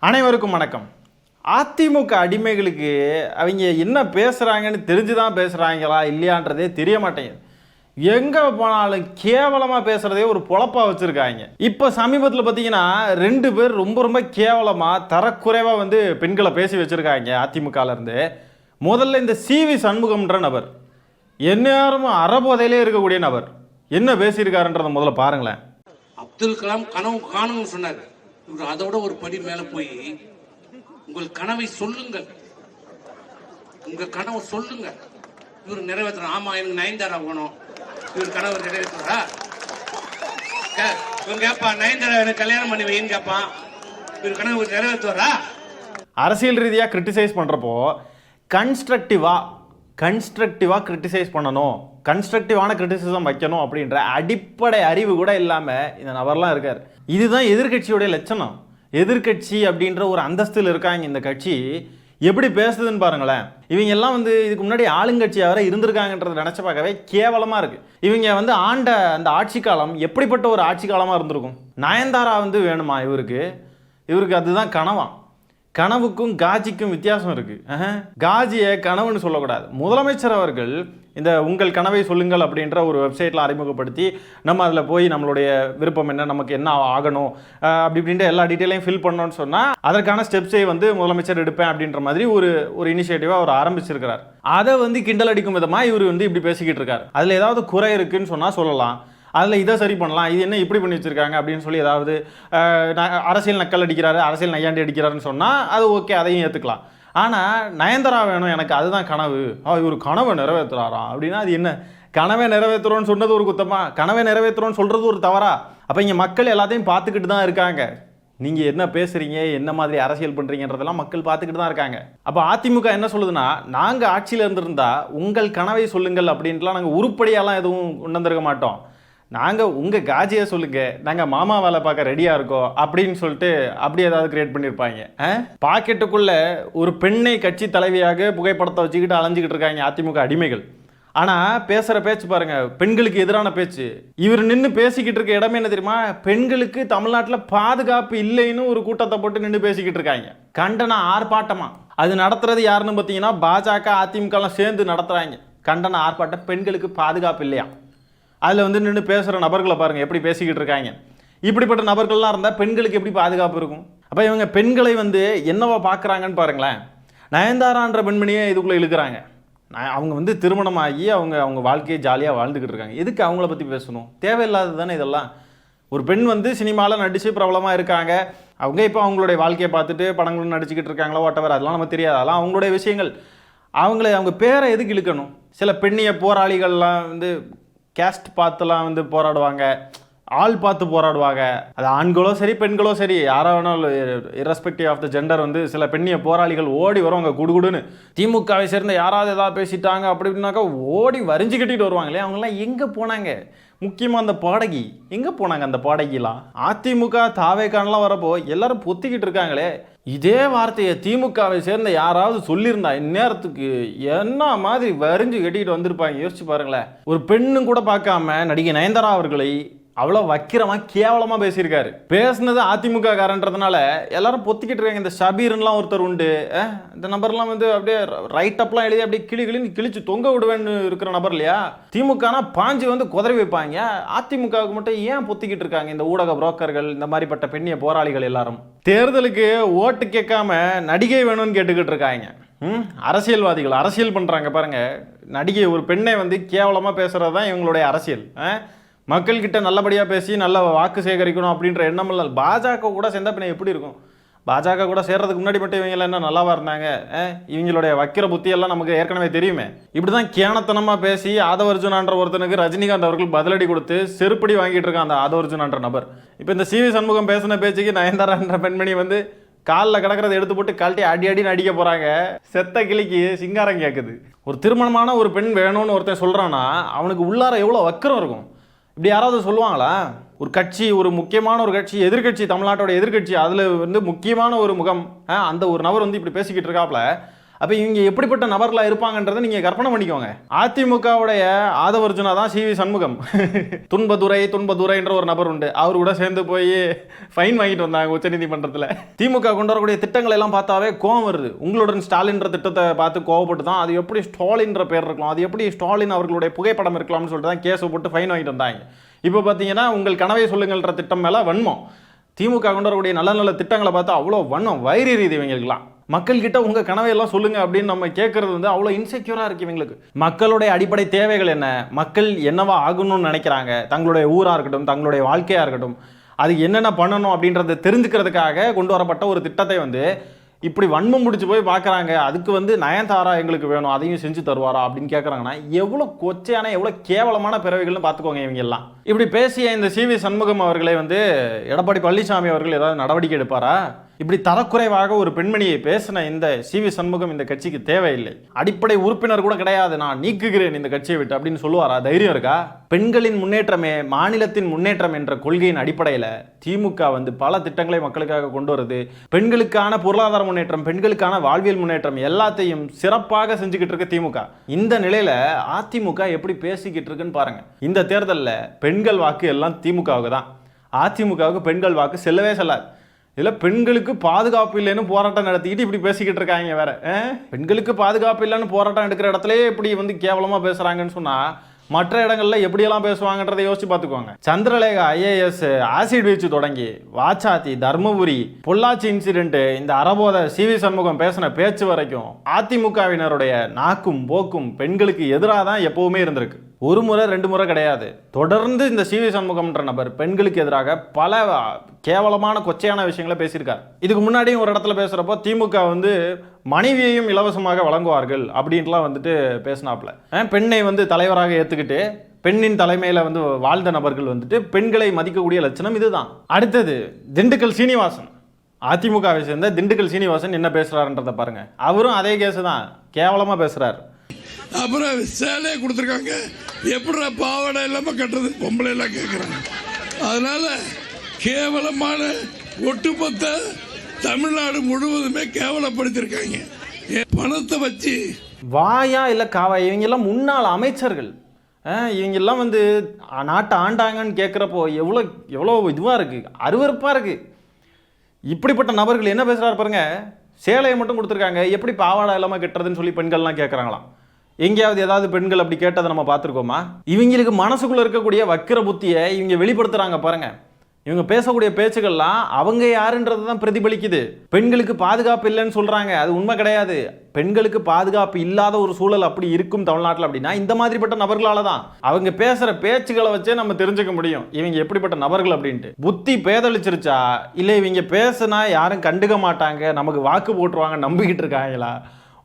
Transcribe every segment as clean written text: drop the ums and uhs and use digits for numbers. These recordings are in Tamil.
அனைவருக்கும் வணக்கம். அதிமுக அடிமைகளுக்கு அவங்க என்ன பேசுகிறாங்கன்னு தெரிஞ்சு தான் பேசுகிறாங்களா இல்லையான்றதே தெரிய மாட்டேங்குது. எங்கே போனாலும் கேவலமாக பேசுகிறதே ஒரு பொழப்பாக வச்சுருக்காங்க. இப்போ சமீபத்தில் பார்த்தீங்கன்னா 2 பேர் ரொம்ப கேவலமாக தரக்குறைவாக பெண்களை பேசி வச்சுருக்காங்க அதிமுகலேருந்து. முதல்ல இந்த சிவி சண்முகம்ன்ற நபர் எந்நேரம் அறபோதையிலே இருக்கக்கூடிய நபர் என்ன பேசியிருக்காருன்றதை முதல்ல பாருங்களேன். அப்துல் கலாம் கனவு காணும்னு சொன்னார். இவர் அதோட ஒரு படி மேல போய் உங்கள் கனவை சொல்லுங்கள், உங்க கனவை சொல்லுங்க, இவர் நிறைவேற்ற. ஆமா, எனக்கு நயன்தாரா வேணும், இவர் கனவை நிறைவேற்றுறா. இவன் கேட்பான், நயன்தாரா எனக்கு கல்யாணம் பண்ணி வைன்னு கேட்பான், இவர் கனவு நிறைவேற்றுவாரா? அரசியல் ரீதியாக கிரிட்டிசைஸ் பண்ணுறப்போ கன்ஸ்ட்ரக்டிவாக கிரிட்டிசைஸ் பண்ணணும், கன்ஸ்ட்ரக்டிவான கிரிட்டிசிசம் வைக்கணும் அப்படின்ற அடிப்படை அறிவு கூட இல்லாமல் இந்த நபர்லாம் இருக்கார். இதுதான் எதிர்கட்சியோடைய லட்சணம். எதிர்கட்சி அப்படின்ற ஒரு அந்தஸ்தில் இருக்காங்க இந்த கட்சி. எப்படி பேசுதுன்னு பாருங்களேன். இவங்க எல்லாம் இதுக்கு முன்னாடி ஆளுங்கட்சியாக வர இருந்திருக்காங்கன்றதை நினச்ச பார்க்கவே கேவலமாக இருக்குது. இவங்க ஆண்ட அந்த ஆட்சி காலம் எப்படிப்பட்ட ஒரு ஆட்சி காலமாக இருந்திருக்கும். நயன்தாரா வேணுமா இவருக்கு அதுதான் கனவா. கனவுக்கும் காஜிக்கும் வித்தியாசம் இருக்குது. காஜியை கனவுன்னு சொல்லக்கூடாது. முதலமைச்சர் அவர்கள் இந்த உங்கள் கனவை சொல்லுங்கள் அப்படின்ற ஒரு வெப்சைட்டில் அறிமுகப்படுத்தி நம்ம அதில் போய் நம்மளுடைய விருப்பம் என்ன, நமக்கு என்ன ஆகணும் அப்படின்ட்டு எல்லா டீட்டெயிலையும் ஃபில் பண்ணோன்னு சொன்னால் அதற்கான ஸ்டெப்ஸை முதலமைச்சர் எடுப்பேன் அப்படின்ற மாதிரி ஒரு இனிஷியேட்டிவாக அவர் ஆரம்பிச்சிருக்கிறார். அதை கிண்டல் அடிக்கும் விதமாக இவர் இப்படி பேசிக்கிட்டு இருக்கார். அதில் ஏதாவது குறை இருக்குன்னு சொன்னால் சொல்லலாம், அதில் இதை சரி பண்ணலாம், இது என்ன இப்படி பண்ணி வச்சுருக்காங்க அப்படின்னு சொல்லி ஏதாவது அரசியல் நக்கல் அடிக்கிறாரு, அரசியல் நையாண்டி அடிக்கிறாருன்னு சொன்னால் அது ஓகே, அதையும் ஏற்றுக்கலாம். ஆனால் நயன்தாரா வேணும் எனக்கு, அதுதான் கனவு, இவர் கனவை நிறைவேற்றுறாராம் அப்படின்னா அது என்ன? கனவை நிறைவேற்றுறோன்னு சொன்னது ஒரு குத்தமா? கனவை நிறைவேற்றுறோன்னு சொல்கிறது ஒரு தவறா? அப்போ இங்கே மக்கள் எல்லாத்தையும் பார்த்துக்கிட்டு தான் இருக்காங்க. நீங்கள் என்ன பேசுகிறீங்க, என்ன மாதிரி அரசியல் பண்ணுறீங்கன்றதெல்லாம் மக்கள் பார்த்துக்கிட்டு தான் இருக்காங்க. அப்போ அதிமுக என்ன சொல்லுதுன்னா, நாங்கள் ஆட்சியில் இருந்திருந்தா உங்கள் கனவை சொல்லுங்கள் அப்படின்ட்டுலாம் நாங்கள் உருப்படியாலாம் எதுவும் உணர்ந்திருக்க மாட்டோம். நாங்கள் உங்கள் காஜியை சொல்லுங்கள், நாங்கள் மாமா வேலை பார்க்க ரெடியாக இருக்கோம் அப்படின்னு சொல்லிட்டு அப்படி ஏதாவது கிரியேட் பண்ணியிருப்பாங்க. பாக்கெட்டுக்குள்ளே ஒரு பெண்ணை கட்சி தலைவியாக புகைப்படத்தை வச்சுக்கிட்டு அலைஞ்சிக்கிட்டு இருக்காங்க அதிமுக அடிமைகள். ஆனால் பேசுகிற பேச்சு பாருங்கள், பெண்களுக்கு எதிரான பேச்சு. இவர் நின்று பேசிக்கிட்டு இருக்க இடமே என்ன தெரியுமா? பெண்களுக்கு தமிழ்நாட்டில் பாதுகாப்பு இல்லைன்னு ஒரு கூட்டத்தை போட்டு நின்று பேசிக்கிட்டு இருக்காங்க. கண்டன ஆர்ப்பாட்டமாக அது நடத்துறது யாருன்னு பார்த்தீங்கன்னா பாஜக அதிமுகலாம் சேர்ந்து நடத்துகிறாங்க. கண்டன ஆர்ப்பாட்டம், பெண்களுக்கு பாதுகாப்பு இல்லையா. அதில் நின்று பேசுகிற நபர்களை பாருங்கள் எப்படி பேசிக்கிட்டு இருக்காங்க. இப்படிப்பட்ட நபர்கள்லாம் இருந்தால் பெண்களுக்கு எப்படி பாதுகாப்பு இருக்கும்? அப்போ இவங்க பெண்களை என்னவா பார்க்குறாங்கன்னு பாருங்களேன். நயன்தாரான்ற பெண்மணியை இதுக்குள்ளே இழுக்கிறாங்க. அவங்க திருமணமாகி அவங்க வாழ்க்கையை ஜாலியாக வாழ்ந்துக்கிட்டு இருக்காங்க. எதுக்கு அவங்கள பற்றி பேசணும்? தேவையில்லாதது தானே இதெல்லாம். ஒரு பெண் சினிமாவில் நடித்து பிரபலமாக இருக்காங்க. அவங்க இப்போ அவங்களுடைய வாழ்க்கையை பார்த்துட்டு படங்களும் நடிச்சுக்கிட்டு இருக்காங்களோ வாட்டவர், அதெல்லாம் நம்ம தெரியாது. அதெல்லாம் அவங்களுடைய விஷயங்கள். அவங்க பேரை எதுக்கு இழுக்கணும்? சில பெண்ணிய போராளிகள்லாம் கேஸ்ட் பார்த்துலாம் போராடுவாங்க, ஆள் பார்த்து போராடுவாங்க. அது ஆண்களோ சரி பெண்களோ சரி யாரோ வேணாலும் இரஸ்பெக்டிவ் ஆஃப் த ஜெண்டர் சில பெண்ணிய போராளிகள் ஓடி வருவாங்க குடுகுடுன்னு. திமுகவை சேர்ந்த யாராவது ஏதாவது பேசிட்டாங்க அப்படின்னாக்கா ஓடி வரிஞ்சு கட்டிட்டு வருவாங்களே. அவங்களாம் எங்கே போனாங்க? முக்கியமாக அந்த பாடகி எங்கே போனாங்க? அந்த பாடகிலாம் அதிமுக தாவேக்கானெலாம் வரப்போ எல்லாரும் பொத்திக்கிட்டு இருக்காங்களே. இதே வார்த்தையை திமுகவை சேர்ந்த யாராவது சொல்லியிருந்தா இந்நேரத்துக்கு என்ன மாதிரி வரிஞ்சு கட்டிக்கிட்டு வந்திருப்பாங்க. யோசிச்சு பாருங்களேன். ஒரு பெண்ணும் கூட பார்க்காம நடிகை நயன்தாரா அவர்களை அவ்வளோ வக்கிரமாக கேவலமாக பேசியிருக்காரு. பேசுனது அதிமுக காரன்றதுனால எல்லாரும் பொத்திக்கிட்டு இருக்காங்க. இந்த ஷபீர்லாம் ஒருத்தர் உண்டு, இந்த நபர்லாம் அப்படியே ரைட் அப்லாம் எழுதி அப்படியே கிளின்னு கிழிச்சு தொங்க விடுவேன்னு இருக்கிற நபர் இல்லையா. திமுகனா பாஞ்சு குதறி வைப்பாங்க. அதிமுகவுக்கு மட்டும் ஏன் பொத்திக்கிட்டு இருக்காங்க இந்த ஊடக புரோக்கர்கள், இந்த மாதிரிப்பட்ட பெண்ணிய போராளிகள் எல்லாரும்? தேர்தலுக்கு ஓட்டு கேட்காம நடிகை வேணும்னு கேட்டுக்கிட்டு இருக்காங்க. அரசியல்வாதிகள் அரசியல் பண்ணுறாங்க பாருங்க. நடிகை ஒரு பெண்ணை கேவலமாக பேசுகிறது தான் இவங்களுடைய அரசியல். மக்கள்கிட்ட நல்லபடியாக பேசி நல்ல வாக்கு சேகரிக்கணும் அப்படின்ற எண்ணம் இல்லை. பாஜக கூட சேர்ந்தா பின்ன எப்படி இருக்கும்? பாஜக கூட சேர்றதுக்கு முன்னாடி மட்டும் இவங்க என்ன நல்லாவா இருந்தாங்க? இவங்களுடைய வக்கிர புத்தியெல்லாம் நமக்கு ஏற்கனவே தெரியுமே. இப்படி தான் கேனத்தனமாக பேசி ஆதவர்ஜுனான்ற ஒருத்தனுக்கு ரஜினிகாந்த் அவர்கள் பதிலடி கொடுத்து செருப்படி வாங்கிட்டு இருக்கான் அந்த ஆதவர்ஜுனான்ற நபர். இப்போ இந்த சிவி சண்முகம் பேசின பேச்சுக்கு நயன்தாரான்ற பெண்மணி காலில் கிடக்கிறத எடுத்து போட்டு கழட்டி அடின்னு அடிக்க போகிறாங்க. செத்த கிளிக்கு சிங்காரம் கேட்குது. ஒரு திருமணமான ஒரு பெண் வேணும்னு ஒருத்தன் சொல்கிறான்னா அவனுக்கு உள்ளார எவ்வளோ வக்கிரம் இருக்கும்? இப்படி யாராவது சொல்லுவாங்களா? ஒரு கட்சி, ஒரு முக்கியமான ஒரு கட்சி, எதிர்கட்சி, தமிழ்நாட்டோட எதிர்கட்சி, அதில் முக்கியமான ஒரு முகம், அந்த ஒரு நபர் இப்படி பேசிக்கிட்டு இருக்காப்புல. அப்போ இவங்க எப்படிப்பட்ட நபர்களாக இருப்பாங்கன்றதை நீங்கள் கற்பனை பண்ணிக்கோங்க. அதிமுகவுடைய ஆதவர்ஜுனா தான் சிவி சண்முகம். துன்பதுரைன்ற ஒரு நபர் உண்டு, அவர் கூட சேர்ந்து போய் ஃபைன் வாங்கிட்டு வந்தாங்க உச்சநீதிமன்றத்தில். திமுக கொண்டு வரக்கூடிய திட்டங்கள் எல்லாம் பார்த்தாவே கோவம் வருது. உங்களுடன் ஸ்டாலின்ற திட்டத்தை பார்த்து கோவப்பட்டு தான் அது எப்படி ஸ்டாலின்ற பேர் இருக்கலாம், அது எப்படி ஸ்டாலின் அவர்களுடைய புகைப்படம் இருக்கலாம்னு சொல்லிட்டு தான் கேஸை போட்டு ஃபைன் வாங்கிட்டு வந்தாங்க. இப்போ பார்த்தீங்கன்னா உங்கள் கனவை சொல்லுங்கள்ன்ற திட்டம் மேலே வன்மம். திமுக கொண்டு வரக்கூடிய நல்ல நல்ல திட்டங்களை பார்த்தா அவ்வளோ வன்மம் வயிறு எரியுது இவங்களுக்குலாம். மக்கள்கிட்ட உங்கள் கனவையெல்லாம் சொல்லுங்க அப்படின்னு நம்ம கேட்கறது வந்து அவ்வளோ இன்செக்யூராக இருக்குது இவங்களுக்கு. மக்களுடைய அடிப்படை தேவைகள் என்ன, மக்கள் என்னவா ஆகணும்னு நினைக்கிறாங்க, தங்களுடைய ஊராக இருக்கட்டும், தங்களுடைய வாழ்க்கையாக இருக்கட்டும், அது என்னென்ன பண்ணணும் அப்படின்றத தெரிஞ்சுக்கிறதுக்காக கொண்டு வரப்பட்ட ஒரு திட்டத்தை வந்து இப்படி வன்மம் முடிச்சு போய் பார்க்குறாங்க. அதுக்கு வந்து நயன்தாரா எங்களுக்கு வேணும், அதையும் செஞ்சு தருவாரா அப்படின்னு கேட்குறாங்கன்னா எவ்வளோ கொச்சையான எவ்வளோ கேவலமான பிறவைகள்னு பார்த்துக்கோங்க இவங்க எல்லாம். இப்படி பேசிய இந்த சிவி சண்முகம் அவர்களை வந்து எடப்பாடி பழனிசாமி அவர்கள் ஏதாவது நடவடிக்கை எடுப்பாரா? இப்படி தரக்குறைவாக ஒரு பெண்மணியை பேசின இந்த சிவி சண்முகம் இந்த கட்சிக்கு தேவையில்லை, அடிப்படை உறுப்பினர் கூட கிடையாது, நான் நீக்குகிறேன் இந்த கட்சியை விட்டு அப்படின்னு சொல்லுவாரா? தைரியம் இருக்கா? பெண்களின் முன்னேற்றமே மாநிலத்தின் முன்னேற்றம் என்ற கொள்கையின் அடிப்படையில் திமுக வந்து பல திட்டங்களை மக்களுக்காக கொண்டு வருது. பெண்களுக்கான பொருளாதார முன்னேற்றம், பெண்களுக்கான வாழ்வியல் முன்னேற்றம் எல்லாத்தையும் சிறப்பாக செஞ்சுக்கிட்டு இருக்கு திமுக. இந்த நிலையில அதிமுக எப்படி பேசிக்கிட்டு இருக்குன்னு பாருங்க. இந்த தேர்தலில் பெண்கள் வாக்கு எல்லாம் திமுகவுக்கு தான், அதிமுகவுக்கு பெண்கள் வாக்கு செல்லவே செல்லாது. இதில் பெண்களுக்கு பாதுகாப்பு இல்லைன்னு போராட்டம் நடத்திக்கிட்டு இப்படி பேசிக்கிட்டு இருக்காங்க வேற. பெண்களுக்கு பாதுகாப்பு இல்லைன்னு போராட்டம் எடுக்கிற இடத்துல இப்படி வந்து கேவலமாக பேசுகிறாங்கன்னு சொன்னால் மற்ற இடங்கள்ல எப்படியெல்லாம் பேசுவாங்கன்றதை யோசிச்சு பார்த்துக்கோங்க. சந்திரலேகா ஐஏஎஸ் ஆசிட் வீச்சு தொடங்கி வாச்சாத்தி, தர்மபுரி, பொள்ளாச்சி இன்சிடென்ட், இந்த அறபோத சிவி சண்முகம் பேசின பேச்சு வரைக்கும் அதிமுகவினருடைய நாக்கும் போக்கும் பெண்களுக்கு எதிராக தான் எப்பவுமே இருந்திருக்கு. ஒரு முறை ரெண்டு முறை கிடையாது, தொடர்ந்து இந்த சிவி சண்முகம்ன்ற நபர் பெண்களுக்கு எதிராக பல கேவலமான கொச்சையான விஷயங்களை பேசியிருக்கார். இதுக்கு முன்னாடியும் ஒரு இடத்துல பேசுகிறப்போ திமுக வந்து மனைவியையும் இலவசமாக வழங்குவார்கள் அப்படின்ட்டுலாம் வந்துட்டு பேசினாப்புல. பெண்ணை வந்து தலைவராக ஏற்றுக்கிட்டு பெண்ணின் தலைமையில் வந்து வாழ்ந்த நபர்கள் வந்துட்டு பெண்களை மதிக்கக்கூடிய லட்சணம் இதுதான். அடுத்தது திண்டுக்கல் சீனிவாசன், அதிமுகவை சேர்ந்த திண்டுக்கல் சீனிவாசன் என்ன பேசுறாருன்றதை பாருங்க. அவரும் அதே கேஸ் தான், கேவலமாக பேசுறாரு. அப்புறம் சேலையை கொடுத்துருக்காங்க, எப்படி பாவாடை இல்லாம கட்டுறது பொம்பளை எல்லாம் கேட்குறாங்க. அதனால கேவலமான ஒட்டுமொத்த தமிழ்நாடு முழுவதுமே கேவலப்படுத்திருக்காங்க பணத்தை வச்சு. வாயா இல்லை காவா, இவங்கெல்லாம் முன்னாள் அமைச்சர்கள், இவங்கெல்லாம் வந்து நாட்டை ஆண்டாங்கன்னு கேட்குறப்போ எவ்வளோ இதுவாக இருக்குது, அருவருப்பாக இருக்குது. இப்படிப்பட்ட நபர்கள் என்ன பேசுகிறாரு பாருங்க. சேலையை மட்டும் கொடுத்துருக்காங்க, எப்படி பாவாடை இல்லாமல் கட்டுறதுன்னு சொல்லி பெண்கள்லாம் கேட்குறாங்களாம். எங்கேயாவது ஏதாவது பெண்கள் அப்படி கேட்டதை நம்ம பார்த்துருக்கோமா? இவங்களுக்கு மனசுக்குள்ளே இருக்கக்கூடிய வக்கிர புத்தியை இவங்க வெளிப்படுத்துகிறாங்க பாருங்க. இவங்க பேசக்கூடிய பேச்சுக்கள்லாம் அவங்க யாருன்றது தான் பிரதிபலிக்குது. பெண்களுக்கு பாதுகாப்பு இல்லைன்னு சொல்கிறாங்க, அது உண்மை கிடையாது. பெண்களுக்கு பாதுகாப்பு இல்லாத ஒரு சூழல் அப்படி இருக்கும் தமிழ்நாட்டில் அப்படின்னா இந்த மாதிரிப்பட்ட நபர்களால தான். அவங்க பேசுகிற பேச்சுக்களை வச்சே நம்ம தெரிஞ்சுக்க முடியும் இவங்க எப்படிப்பட்ட நபர்கள் அப்படின்ட்டு. புத்தி பேதளிச்சிருச்சா இல்லை இவங்க பேசுனா யாரும் கண்டுக்க மாட்டாங்க, நமக்கு வாக்கு போட்டுருவாங்க நம்பிக்கிட்டு இருக்காங்களா?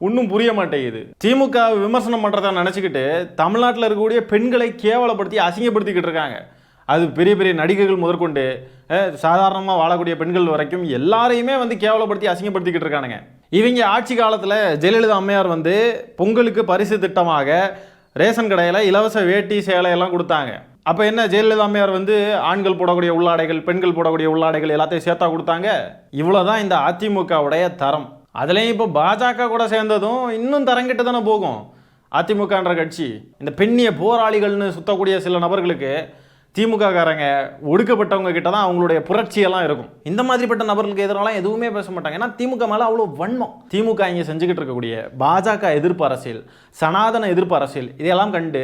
ஒன்றும் புரிய மாட்டேங்குது. திமுக விமர்சனம் பண்ணுறத நினச்சிக்கிட்டு தமிழ்நாட்டில் இருக்கக்கூடிய பெண்களை கேவலப்படுத்தி அசிங்கப்படுத்திக்கிட்டு இருக்காங்க. அது பெரிய பெரிய நடிகர்கள் முதற்கொண்டு சாதாரணமாக வாழக்கூடிய பெண்கள் வரைக்கும் எல்லாரையுமே வந்து கேவலப்படுத்தி அசிங்கப்படுத்திக்கிட்டு இருக்கானுங்க. இவங்க ஆட்சி காலத்தில் ஜெயலலிதா அம்மையார் வந்து பொங்கலுக்கு பரிசு திட்டமாக ரேஷன் கடையில் இலவச வேட்டி சேலையெல்லாம் கொடுத்தாங்க. அப்போ என்ன, ஜெயலலிதா அம்மையார் வந்து ஆண்கள் போடக்கூடிய உள்ளாடைகள், பெண்கள் போடக்கூடிய உள்ளாடைகள் எல்லாத்தையும் சேர்த்தா கொடுத்தாங்க. இவ்வளோதான் இந்த அதிமுகவுடைய தரம். அதுலேயும் இப்போ பாஜக கூட சேர்ந்ததும் இன்னும் தரங்கிட்டு தானே போகும் அதிமுகன்ற கட்சி. இந்த பெண்ணிய போராளிகள்னு சுத்தக்கூடிய சில நபர்களுக்கு திமுக காரங்க ஒடுக்கப்பட்டவங்க கிட்ட தான் அவங்களுடைய புரட்சியெல்லாம் இருக்கும். இந்த மாதிரிப்பட்ட நபர்களுக்கு எதிரெல்லாம் எதுவுமே பேச மாட்டாங்க. ஏன்னா திமுக மேலே அவ்வளோ வன்மம். திமுக இங்கே செஞ்சுக்கிட்டு இருக்கக்கூடிய பாஜக எதிர்ப்பு அரசியல், சனாதன எதிர்ப்பு அரசியல், இதையெல்லாம் கண்டு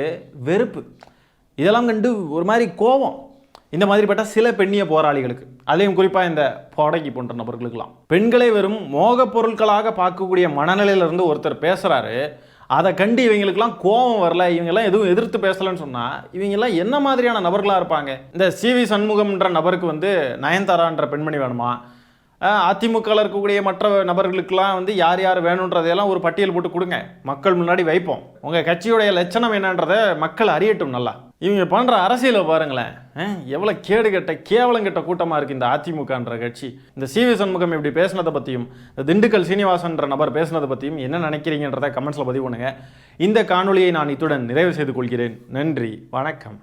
வெறுப்பு, இதெல்லாம் கண்டு ஒரு மாதிரி கோபம் இந்த மாதிரிப்பட்ட சில பெண்ணிய போராளிகளுக்கு, அதையும் குறிப்பாக இந்த பாடகி போன்ற நபர்களுக்கெல்லாம். பெண்களை வெறும் மோக பொருட்களாக பார்க்கக்கூடிய மனநிலையிலிருந்து ஒருத்தர் பேசுகிறாரு. அதை கண்டு இவங்களுக்கெல்லாம் கோபம் வரல, இவங்கெல்லாம் எதுவும் எதிர்த்து பேசலன்னு சொன்னால் இவங்கெல்லாம் என்ன மாதிரியான நபர்களாக இருப்பாங்க? இந்த சிவி சண்முகம்ன்ற நபருக்கு வந்து நயன்தாரான்ற பெண்மணி வேணுமா? அதிமுகவில் இருக்கக்கூடிய மற்ற நபர்களுக்கெல்லாம் வந்து யார் யார் வேணுன்றதையெல்லாம் ஒரு பட்டியல் போட்டு கொடுங்க, மக்கள் முன்னாடி வைப்போம். உங்கள் கட்சியுடைய லட்சணம் என்னன்றதை மக்கள் அறியட்டும். நல்லா இவங்க பண்ணுற அரசியலை பாருங்களேன், எவ்வளோ கேடு கெட்ட கேவலம் கெட்ட கூட்டமாக இருக்குது இந்த அதிமுகன்ற கட்சி. இந்த சிவி சண்முகம் இப்படி பேசினதை பற்றியும், இந்த திண்டுக்கல் சீனிவாசன்ற நபர் பேசினதை பற்றியும் என்ன நினைக்கிறீங்கன்றதை கமெண்ட்ஸில் பதிவு பண்ணுங்கள். இந்த காணொலியை நான் இத்துடன் நிறைவு செய்து கொள்கிறேன். நன்றி, வணக்கம்.